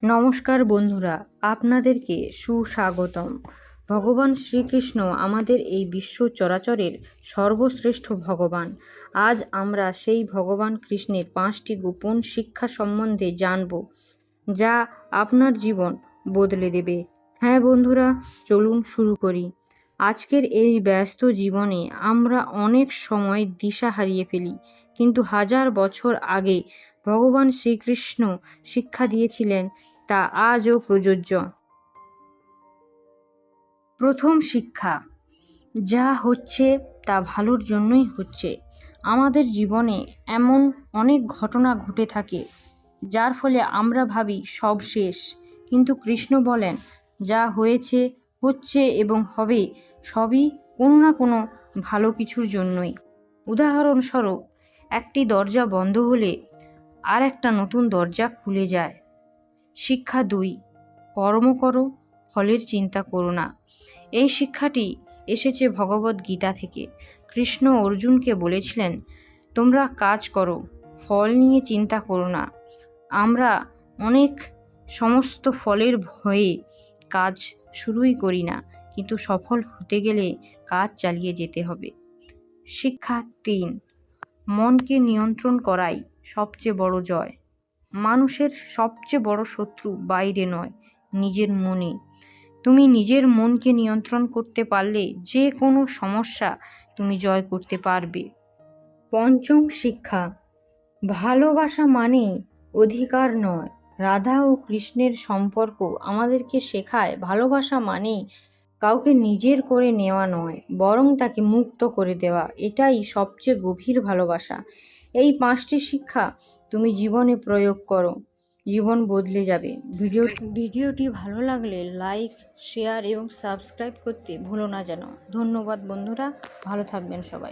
নমস্কার বন্ধুরা, আপনাদেরকে সুস্বাগতম। ভগবান শ্রীকৃষ্ণ আমাদের এই বিশ্ব চরাচরের সর্বশ্রেষ্ঠ ভগবান। আজ আমরা সেই ভগবান কৃষ্ণের 5টি গোপন শিক্ষা সম্বন্ধে জানব, যা আপনার জীবন বদলে দেবে। হ্যাঁ বন্ধুরা, চলুন শুরু করি। আজকের এই ব্যস্ত জীবনে আমরা অনেক সময় দিশা হারিয়ে ফেলি, কিন্তু হাজার বছর আগে ভগবান শ্রীকৃষ্ণ শিক্ষা দিয়েছিলেন তা আজও প্রযোজ্য। প্রথম শিক্ষা, যা হচ্ছে তা ভালোর জন্যই হচ্ছে। আমাদের জীবনে এমন অনেক ঘটনা ঘটে থাকে যার ফলে আমরা ভাবি সব শেষ, কিন্তু কৃষ্ণ বলেন যা হয়েছে, হচ্ছে এবং হবে সবই কোনো না কোনো ভালো কিছুর জন্যই। উদাহরণস্বরূপ, একটি দরজা বন্ধ হলে আর একটা নতুন দরজা খুলে যায়। শিক্ষা 2, কর্ম করো, ফলের চিন্তা করো না। এই শিক্ষাটি এসেছে ভগবদ গীতা থেকে। কৃষ্ণ অর্জুনকে বলেছিলেন, তোমরা কাজ করো, ফল নিয়ে চিন্তা করো না। আমরা অনেক সমস্ত ফলের ভয়ে কাজ শুরুই করি না, কিন্তু সফল হতে গেলে কাজ চালিয়ে যেতে হবে। শিক্ষা 3, মনকে নিয়ন্ত্রণ করাই সবচেয়ে বড় জয়। মানুষের সবচেয়ে বড় শত্রু বাইরে নয়, নিজের মনে। তুমি নিজের মনকে নিয়ন্ত্রণ করতে পারলে যে কোনো সমস্যা তুমি জয় করতে পারবে। পঞ্চম শিক্ষা, ভালোবাসা মানে অধিকার নয়। রাধা ও কৃষ্ণের সম্পর্ক আমাদেরকে শেখায় ভালোবাসা মানে কাউকে নিজের করে নেওয়া নয়, বরং তাকে মুক্ত করে দেওয়া। এটাই সবচেয়ে গভীর ভালোবাসা। এই 5টি শিক্ষা তুমি জীবনে প্রয়োগ করো, জীবন বদলে যাবে। ভিডিওটি ভালো লাগলে লাইক, শেয়ার এবং সাবস্ক্রাইব করতে ভুলো না যেন। ধন্যবাদ বন্ধুরা, ভালো থাকবেন সবাই।